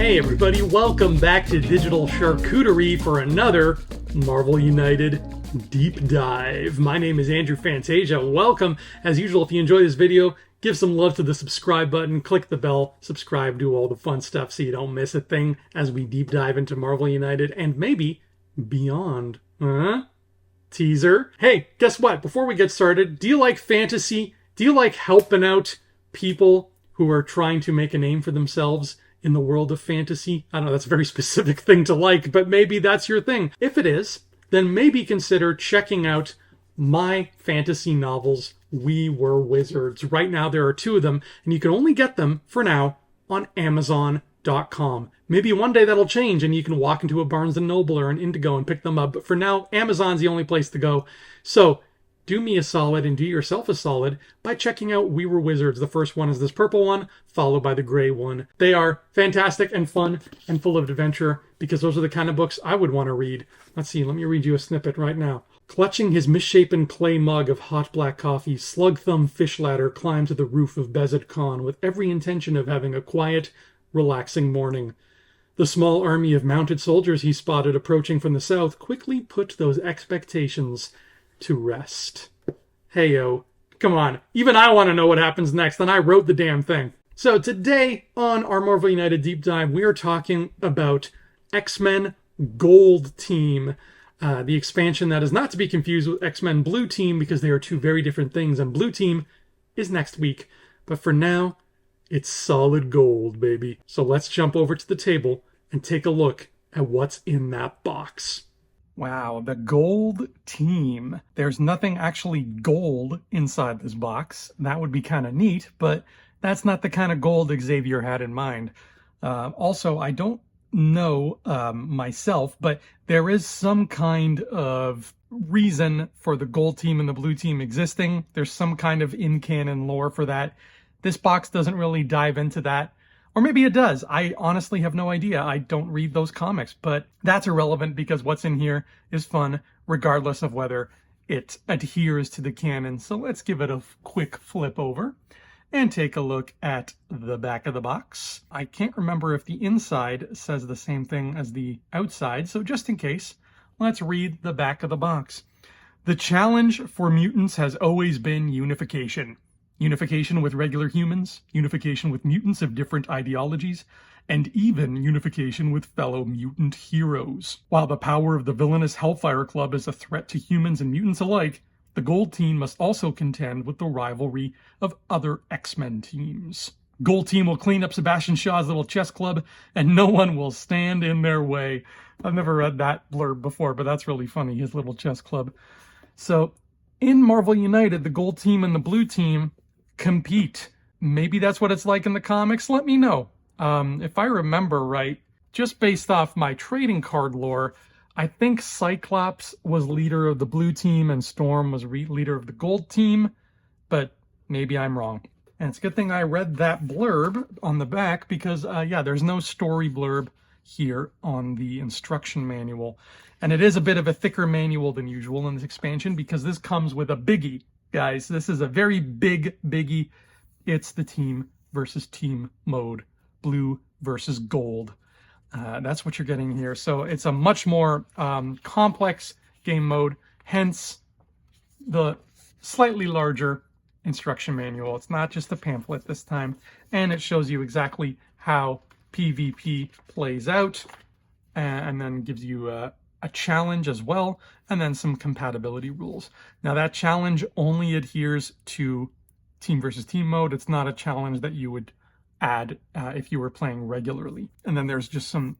Hey everybody, welcome back to Digital Charcuterie for another Marvel United deep dive. My name is Andrew Fantasia. Welcome. As usual, if you enjoy this video, give some love to the subscribe button, click the bell, subscribe, do all the fun stuff so you don't miss a thing as we deep dive into Marvel United and maybe beyond. Teaser. Hey, guess what? Before we get started, do you like fantasy? Do you like helping out people who are trying to make a name for themselves in the world of fantasy? I don't know, that's a very specific thing to like, but maybe that's your thing. If it is, then maybe consider checking out my fantasy novels, We Were Wizards. Right now there are 2 of them, and you can only get them, for now, on Amazon.com. Maybe one day that'll change and you can walk into a Barnes & Noble or an Indigo and pick them up, but for now, Amazon's the only place to go. So, do me a solid and do yourself a solid by checking out We Were Wizards. The first one is this purple one, followed by the gray one. They are fantastic and fun and full of adventure because those are the kind of books I would want to read. Let's see, let me read you a snippet right now. Clutching his misshapen clay mug of hot black coffee, Slug Thumb Fishladder climbed to the roof of Bezet Khan with every intention of having a quiet, relaxing morning. The small army of mounted soldiers he spotted approaching from the south quickly put those expectations to rest. Heyo, come on. Even I want to know what happens next, and I wrote the damn thing. So today on our Marvel United Deep Dive, we are talking about X-Men Gold Team, the expansion that is not to be confused with X-Men Blue Team because they are 2 very different things, and Blue Team is next week. But for now, it's solid gold, baby. So let's jump over to the table and take a look at what's in that box. Wow, the Gold Team. There's nothing actually gold inside this box. That would be kind of neat, but that's not the kind of gold Xavier had in mind. Also, I don't know myself, but there is some kind of reason for the Gold Team and the Blue Team existing. There's some kind of in-canon lore for that. This box doesn't really dive into that. Or maybe it does. I honestly have no idea. I don't read those comics, but that's irrelevant because what's in here is fun, regardless of whether it adheres to the canon. So let's give it a quick flip over and take a look at the back of the box. I can't remember if the inside says the same thing as the outside, so just in case, let's read the back of the box. The challenge for mutants has always been unification. Unification with regular humans, unification with mutants of different ideologies, and even unification with fellow mutant heroes. While the power of the villainous Hellfire Club is a threat to humans and mutants alike, the Gold Team must also contend with the rivalry of other X-Men teams. Gold Team will clean up Sebastian Shaw's little chess club, and no one will stand in their way. I've never read that blurb before, but that's really funny, his little chess club. So, in Marvel United, the Gold Team and the Blue Team compete. Maybe that's what it's like in the comics. Let me know. If I remember right, just based off my trading card lore, I think Cyclops was leader of the Blue Team and Storm was leader of the Gold Team, but maybe I'm wrong. And it's a good thing I read that blurb on the back because, yeah, there's no story blurb here on the instruction manual. And it is a bit of a thicker manual than usual in this expansion because this comes with a biggie. Guys, this is a very big biggie. It's the team versus team mode. Blue versus gold. That's what you're getting here. So it's a much more complex game mode, hence the slightly larger instruction manual. It's not just a pamphlet this time, and it shows you exactly how PvP plays out, and then gives you a challenge as well, and then some compatibility rules. Now that challenge only adheres to team versus team mode. It's not a challenge that you would add if you were playing regularly. And then there's just some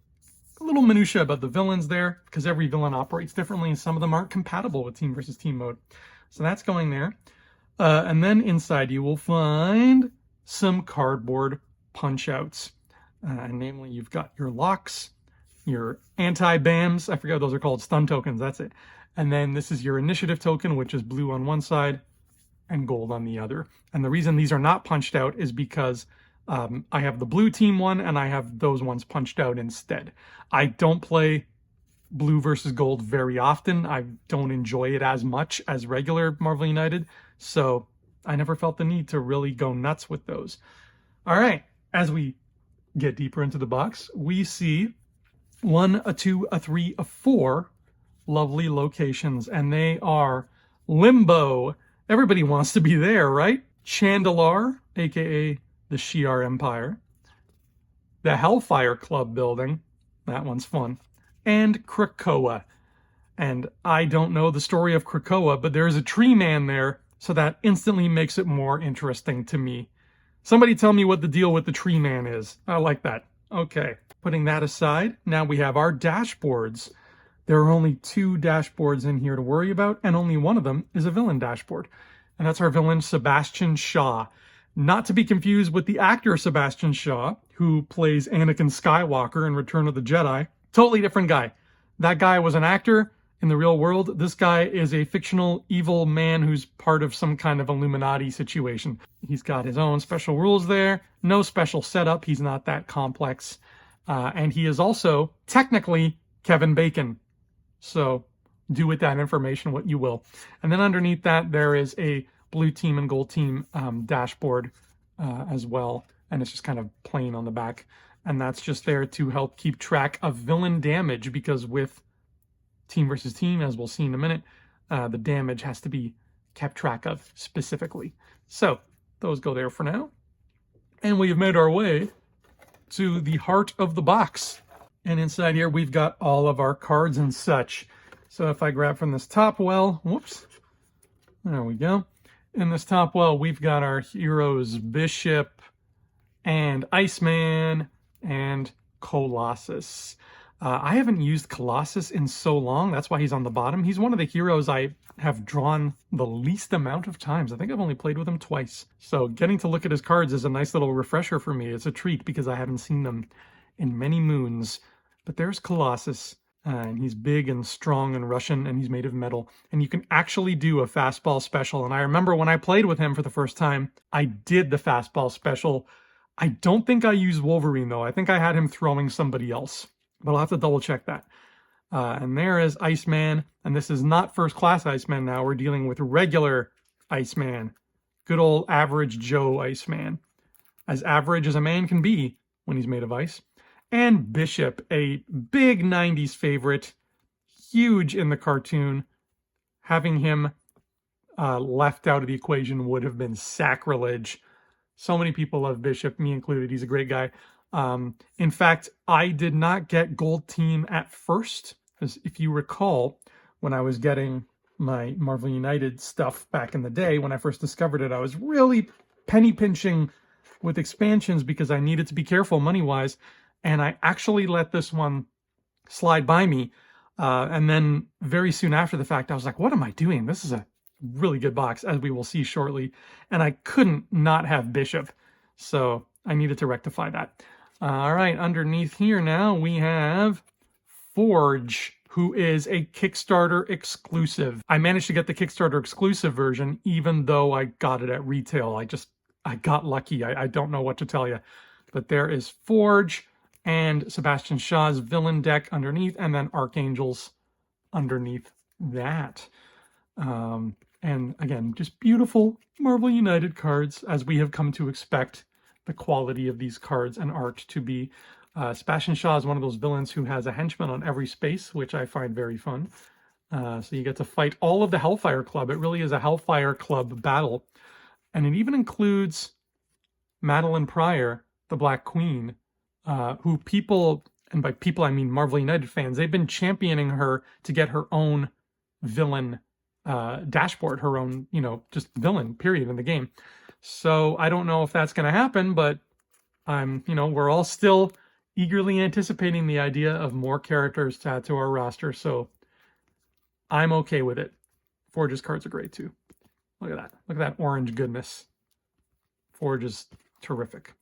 little minutia about the villains there, because every villain operates differently and some of them aren't compatible with team versus team mode. So that's going there. And then inside you will find some cardboard punch outs. Namely, you've got your locks, your anti-BAMs, I forget what those are called, stun tokens, that's it. And then this is your initiative token, which is blue on one side and gold on the other. And the reason these are not punched out is because I have the Blue Team one and I have those ones punched out instead. I don't play blue versus gold very often. I don't enjoy it as much as regular Marvel United, so I never felt the need to really go nuts with those. All right, as we get deeper into the box, we see 1, a 2, a 3, a 4 lovely locations, and they are Limbo. Everybody wants to be there, right? Chandelar, aka the Shi'ar Empire. The Hellfire Club building, that one's fun. And Krakoa. And I don't know the story of Krakoa, but there's a tree man there, so that instantly makes it more interesting to me. Somebody tell me what the deal with the tree man is. I like that. Okay, putting that aside, now we have our dashboards. There are only 2 dashboards in here to worry about, and only one of them is a villain dashboard. And that's our villain, Sebastian Shaw. Not to be confused with the actor Sebastian Shaw, who plays Anakin Skywalker in Return of the Jedi. Totally different guy. That guy was an actor in the real world. This guy is a fictional evil man who's part of some kind of Illuminati situation. He's got his own special rules there. No special setup. He's not that complex. And he is also technically Kevin Bacon. So do with that information what you will. And then underneath that, there is a blue team and gold team dashboard as well. And it's just kind of plain on the back. And that's just there to help keep track of villain damage, because with team versus team, as we'll see in a minute, the damage has to be kept track of specifically. So those go there for now. And we have made our way to the heart of the box. And inside here, we've got all of our cards and such. So if I grab from this top well, whoops, there we go. In this top well, we've got our heroes Bishop and Iceman and Colossus. I haven't used Colossus in so long. That's why he's on the bottom. He's one of the heroes I have drawn the least amount of times. I think I've only played with him twice. So getting to look at his cards is a nice little refresher for me. It's a treat because I haven't seen them in many moons. But there's Colossus, and he's big and strong and Russian, and he's made of metal. And you can actually do a fastball special. And I remember when I played with him for the first time, I did the fastball special. I don't think I used Wolverine, though. I think I had him throwing somebody else. But I'll have to double check that. And there is Iceman. And this is not first class Iceman now. We're dealing with regular Iceman. Good old average Joe Iceman. As average as a man can be when he's made of ice. And Bishop, a big 90s favorite. Huge in the cartoon. Having him left out of the equation would have been sacrilege. So many people love Bishop, me included. He's a great guy. In fact, I did not get Gold Team at first, because if you recall, when I was getting my Marvel United stuff back in the day, when I first discovered it, I was really penny pinching with expansions because I needed to be careful money-wise, and I actually let this one slide by me, and then very soon after the fact, I was like, what am I doing? This is a really good box, as we will see shortly, and I couldn't not have Bishop, so I needed to rectify that. All right, underneath here now we have Forge, who is a Kickstarter exclusive. I managed to get the Kickstarter exclusive version, even though I got it at retail. I got lucky. I don't know what to tell you. But there is Forge and Sebastian Shaw's villain deck underneath, and then Archangels underneath that. And again, just beautiful Marvel United cards, as we have come to expect the quality of these cards and art to be. Sebastian Shaw is one of those villains who has a henchman on every space, which I find very fun. So you get to fight all of the Hellfire Club. It really is a Hellfire Club battle. And it even includes Madeline Pryor, the Black Queen, who people, and by people I mean Marvel United fans, they've been championing her to get her own villain dashboard, her own, just villain, period, in the game. So I don't know if that's going to happen, but we're all still eagerly anticipating the idea of more characters to add to our roster. So I'm okay with it. Forge's cards are great too. Look at that. Look at that orange goodness. Forge is terrific.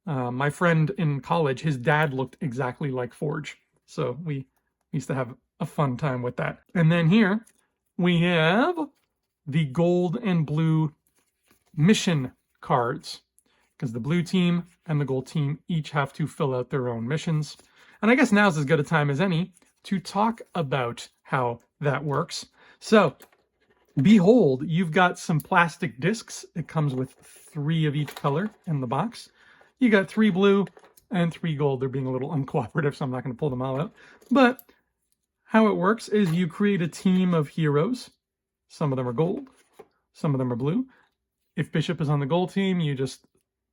My friend in college, his dad looked exactly like Forge. So we used to have a fun time with that. And then here we have the gold and blue mission cards, because the blue team and the gold team each have to fill out their own missions. And I guess now's as good a time as any to talk about how that works. So behold, you've got some plastic discs. It comes with 3 of each color in the box. you got 3 blue and 3 gold. They're being a little uncooperative, so I'm not going to pull them all out. But how it works is you create a team of heroes. Some of them are gold, some of them are blue. If Bishop is on the gold team, you just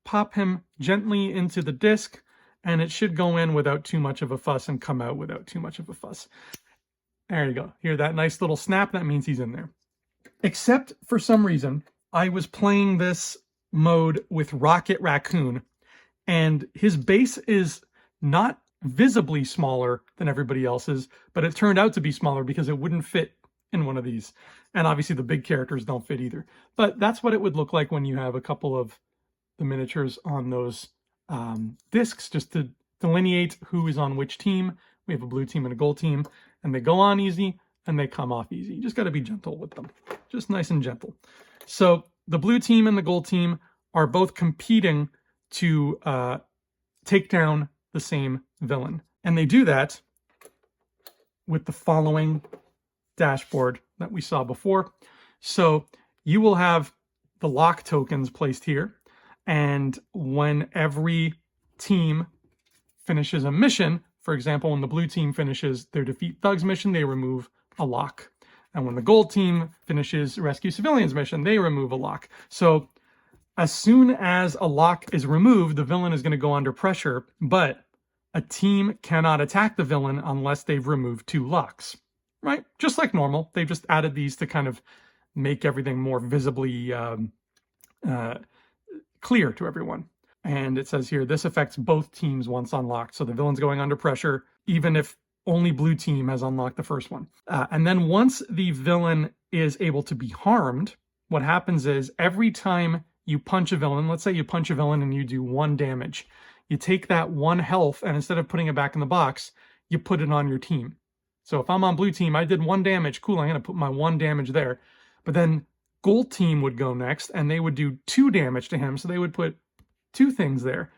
pop him gently into the disc, and it should go in without too much of a fuss and come out without too much of a fuss. There you go. Hear that nice little snap? That means he's in there. Except for some reason, I was playing this mode with Rocket Raccoon, and his base is not visibly smaller than everybody else's, but it turned out to be smaller because it wouldn't fit in one of these. And obviously the big characters don't fit either. But that's what it would look like when you have a couple of the miniatures on those discs, just to delineate who is on which team. We have a blue team and a gold team, and they go on easy and they come off easy. You just got to be gentle with them, just nice and gentle. So the blue team and the gold team are both competing to take down the same villain. And they do that with the following dashboard that we saw before. So you will have the lock tokens placed here, and when every team finishes a mission, for example, when the blue team finishes their Defeat Thugs mission, they remove a lock. And when the gold team finishes Rescue Civilians mission, they remove a lock. So as soon as a lock is removed, the villain is going to go under pressure, but a team cannot attack the villain unless they've removed 2 locks, right? Just like normal. They've just added these to kind of make everything more visibly clear to everyone. And it says here, this affects both teams once unlocked. So the villain's going under pressure, even if only blue team has unlocked the first one. And then once the villain is able to be harmed, what happens is every time you punch a villain, let's say you punch a villain and you do 1 damage, you take that 1 health, and instead of putting it back in the box, you put it on your team. So if I'm on blue team, I did 1 damage, cool, I'm going to put my 1 damage there. But then gold team would go next, and they would do 2 damage to him, so they would put 2 things there.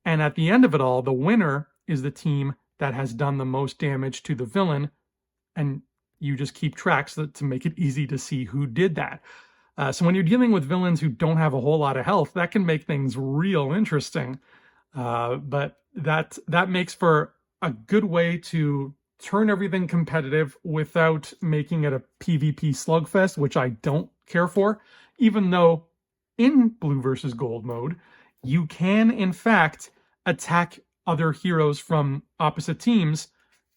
And at the end of it all, the winner is the team that has done the most damage to the villain, and you just keep track to make it easy to see who did that. So when you're dealing with villains who don't have a whole lot of health, that can make things real interesting. But that makes for a good way to turn everything competitive without making it a PvP slugfest, which I don't care for, even though in blue versus gold mode, you can, in fact, attack other heroes from opposite teams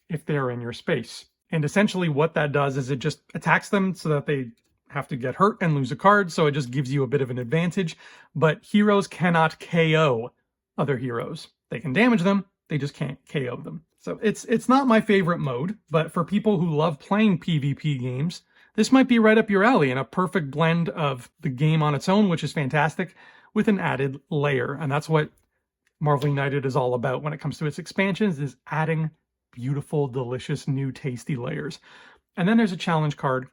if they're in your space. And essentially what that does is it just attacks them so that they have to get hurt and lose a card, so it just gives you a bit of an advantage. But heroes cannot KO other heroes. They can damage them, they just can't KO them. So it's not my favorite mode, but for people who love playing PvP games, this might be right up your alley, and a perfect blend of the game on its own, which is fantastic, with an added layer. And that's what Marvel United is all about when it comes to its expansions, is adding beautiful, delicious, new, tasty layers. And then there's a challenge card,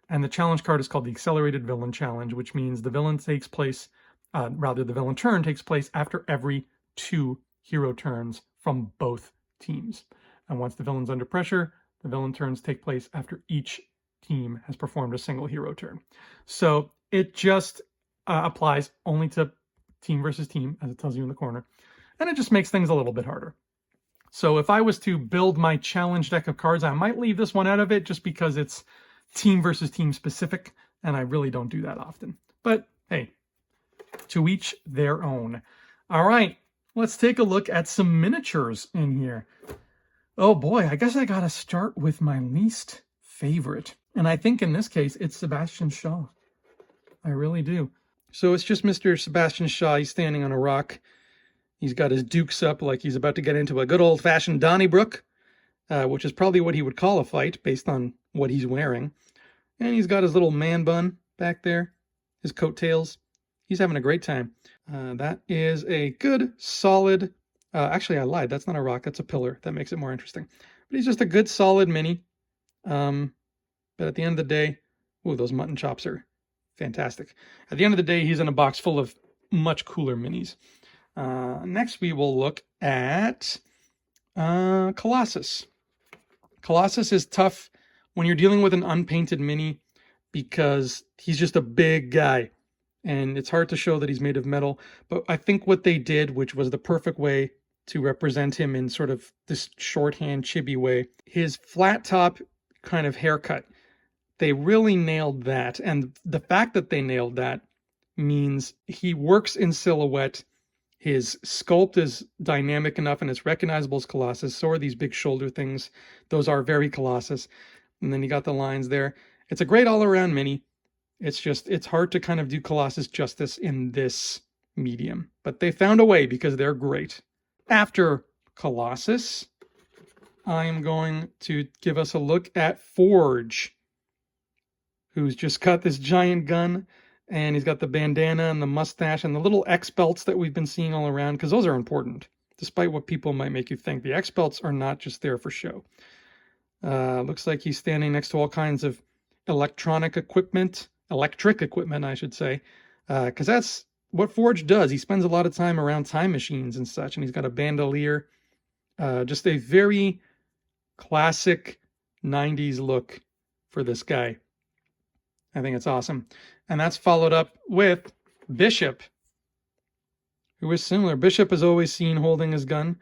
and the challenge card is called the Accelerated Villain Challenge, which means the villain the villain turn takes place after every 2 hero turns from both teams. And once the villain's under pressure, the villain turns take place after each team has performed a single hero turn. So it just applies only to team versus team, as it tells you in the corner. And it just makes things a little bit harder. So if I was to build my challenge deck of cards, I might leave this one out of it just because it's team versus team specific, and I really don't do that often. But hey, to each their own. All right, let's take a look at some miniatures in here. Oh boy, I guess I gotta start with my least favorite. And I think in this case, it's Sebastian Shaw. I really do. So it's just Mr. Sebastian Shaw. He's standing on a rock. He's got his dukes up like he's about to get into a good old-fashioned Donnybrook, which is probably what he would call a fight based on what he's wearing. And he's got his little man bun back there, his coattails. He's having a great time. That is a good, solid... actually, I lied. That's not a rock. That's a pillar. That makes it more interesting. But he's just a good, solid mini. But at the end of the day... Ooh, those mutton chops are fantastic. At the end of the day, he's in a box full of much cooler minis. Next, we will look at Colossus. Colossus is tough when you're dealing with an unpainted mini because he's just a big guy. and it's hard to show that he's made of metal. But I think what they did, which was the perfect way to represent him in sort of this shorthand chibi way, his flat top kind of haircut, they really nailed that. And the fact that they nailed that means he works in silhouette. His sculpt is dynamic enough and it's recognizable as Colossus. So are these big shoulder things. Those are very Colossus. And then you got the lines there. It's a great all-around mini. It's hard to kind of do Colossus justice in this medium. But they found a way because they're great. After Colossus, I am going to give us a look at Forge, who's just got this giant gun, and he's got the bandana and the mustache and the little X belts that we've been seeing all around, because those are important, despite what people might make you think. The X belts are not just there for show. Looks like he's standing next to all kinds of electric equipment, I should say, because that's what Forge does. He spends a lot of time around time machines and such, and he's got a bandolier. Just a very classic 90s look for this guy. I think it's awesome. And that's followed up with Bishop, who is similar. Bishop is always seen holding his gun.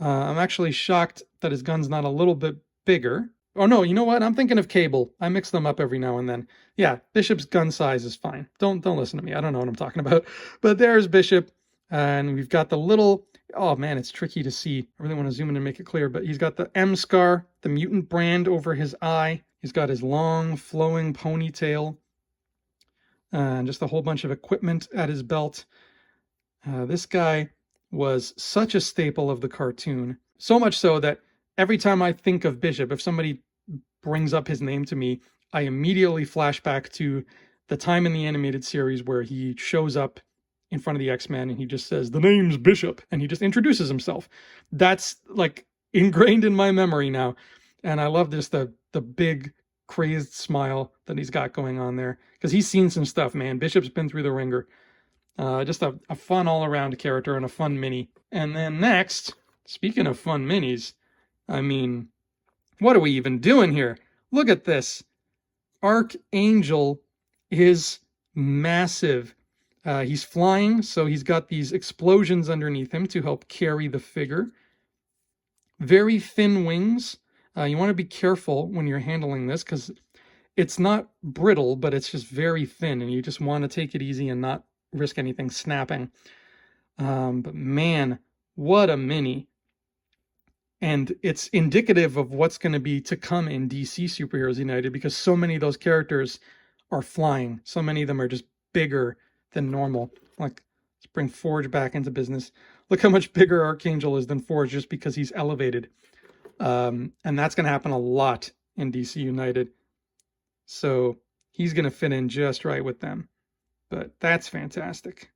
I'm actually shocked that his gun's not a little bit bigger. Oh no, you know what? I'm thinking of Cable. I mix them up every now and then. Yeah, Bishop's gun size is fine. Don't listen to me. I don't know what I'm talking about. But there's Bishop. And we've got the little, oh man, it's tricky to see. I really want to zoom in and make it clear, but he's got the M scar, the mutant brand over his eye. He's got his long flowing ponytail. And just a whole bunch of equipment at his belt. This guy was such a staple of the cartoon. So much so that every time I think of Bishop, if somebody brings up his name to me, I immediately flash back to the time in the animated series where he shows up in front of the X-Men and he just says, "The name's Bishop," and he just introduces himself. That's like ingrained in my memory now. And I love just the big crazed smile that he's got going on there, because he's seen some stuff, man. Bishop's been through the ringer. Just a fun all-around character and a fun mini. And then next, speaking of fun minis, I mean, what are we even doing here? Look at this. Archangel is massive. He's flying, so he's got these explosions underneath him to help carry the figure. Very thin wings. You want to be careful when you're handling this, because it's not brittle, but it's just very thin, and you just want to take it easy and not risk anything snapping. But man, what a mini. And it's indicative of what's going to be to come in DC Superheroes United, because so many of those characters are flying. So many of them are just bigger than normal. Like, let's bring Forge back into business. Look how much bigger Archangel is than Forge just because he's elevated. And that's going to happen a lot in DC United. So he's going to fit in just right with them. But that's fantastic.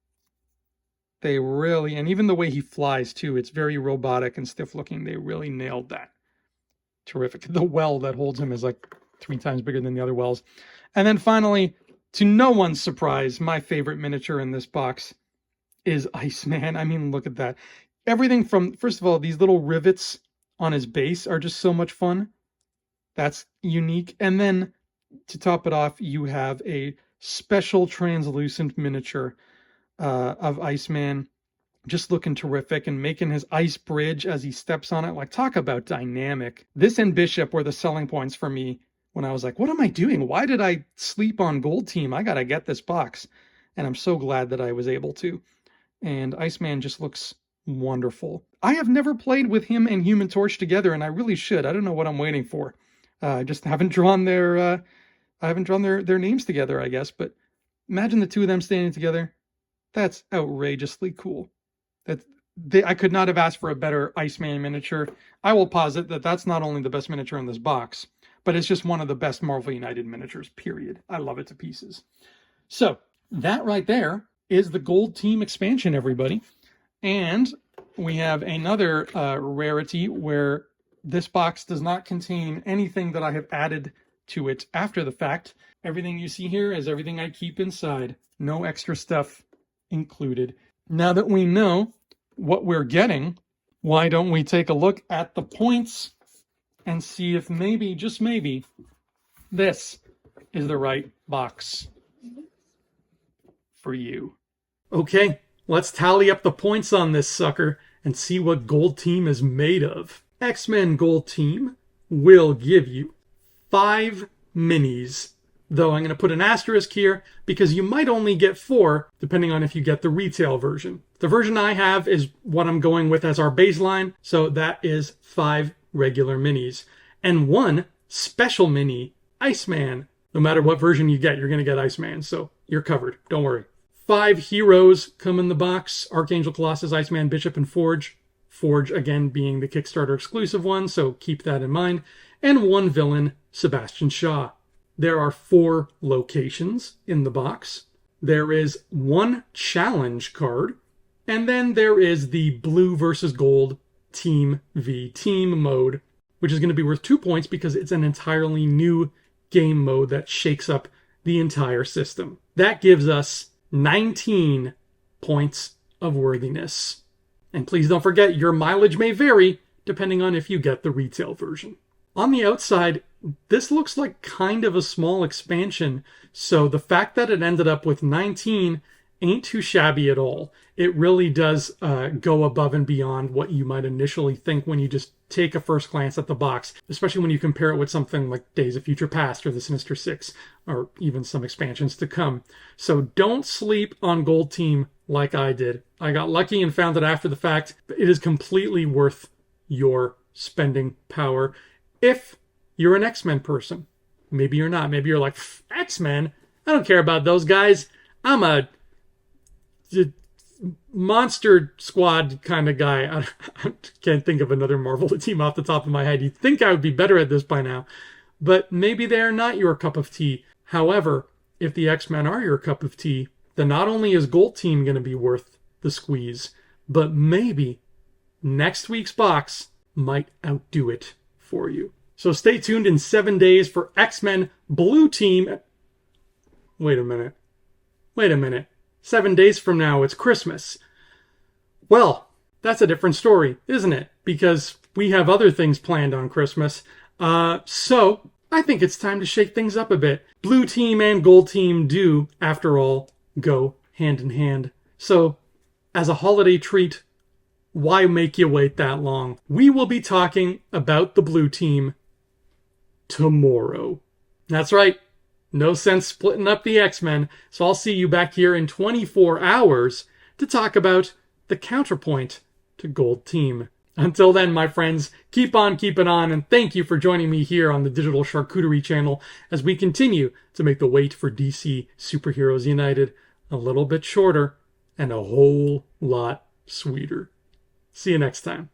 They really, and even the way he flies too, it's very robotic and stiff looking. They really nailed that. Terrific. The well that holds him is like 3 times bigger than the other wells. And then finally, to no one's surprise, my favorite miniature in this box is Iceman. I mean, look at that. Everything from, first of all, these little rivets on his base are just so much fun. That's unique. And then to top it off, you have a special translucent miniature of Iceman, just looking terrific and making his ice bridge as he steps on it. Like, talk about dynamic. This and Bishop were the selling points for me when I was like, what am I doing? Why did I sleep on Gold Team? I gotta get this box. And I'm so glad that I was able to. And Iceman just looks wonderful. I have never played with him and Human Torch together, and I really should. I don't know what I'm waiting for. I just haven't drawn their names together, I guess. But imagine the two of them standing together. That's outrageously cool. I could not have asked for a better Iceman miniature. I will posit that that's not only the best miniature in this box, but it's just one of the best Marvel United miniatures, period. I love it to pieces. So that right there is the Gold Team expansion, everybody. And we have another rarity where this box does not contain anything that I have added to it after the fact. Everything you see here is everything I keep inside. No extra stuff included. Now that we know what we're getting, why don't we take a look at the points and see if maybe, just maybe, this is the right box. for you. Okay, let's tally up the points on this sucker and see what Gold Team is made of. X-Men Gold Team will give you 5 minis, though I'm going to put an asterisk here because you might only get 4 depending on if you get the retail version. The version I have is what I'm going with as our baseline, so that is 5 regular minis. And 1 special mini, Iceman. No matter what version you get, you're going to get Iceman, so you're covered. Don't worry. 5 heroes come in the box: Archangel, Colossus, Iceman, Bishop, and Forge. Forge, again, being the Kickstarter exclusive one, so keep that in mind. And 1 villain, Sebastian Shaw. There are 4 locations in the box. There is 1 challenge card. And then there is the blue versus gold Team v Team mode, which is going to be worth 2 points because it's an entirely new game mode that shakes up the entire system. That gives us 19 points of worthiness. And please don't forget, your mileage may vary depending on if you get the retail version. On the outside, this looks like kind of a small expansion, so the fact that it ended up with 19 ain't too shabby at all. It really does go above and beyond what you might initially think when you just take a first glance at the box, especially when you compare it with something like Days of Future Past or the Sinister Six, or even some expansions to come. So don't sleep on Gold Team like I did. I got lucky and found it after the fact. It is completely worth your spending power if you're an X-Men person. Maybe you're not. Maybe you're like, X-Men? I don't care about those guys. I'm a Monster Squad kind of guy. I can't think of another Marvel team off the top of my head. You'd think I would be better at this by now. But maybe they are not your cup of tea. However, if the X-Men are your cup of tea, then not only is Gold Team going to be worth the squeeze, but maybe next week's box might outdo it for you. So stay tuned in 7 days for X-Men Blue Team. Wait a minute. 7 days from now, it's Christmas. Well, that's a different story, isn't it? Because we have other things planned on Christmas. So I think it's time to shake things up a bit. Blue Team and Gold Team do, after all, go hand in hand. So, as a holiday treat, why make you wait that long? We will be talking about the Blue Team tomorrow. That's right. No sense splitting up the X-Men, so I'll see you back here in 24 hours to talk about the counterpoint to Gold Team. Until then, my friends, keep on keeping on, and thank you for joining me here on the Digital Charcuterie channel as we continue to make the wait for DC Superheroes United a little bit shorter and a whole lot sweeter. See you next time.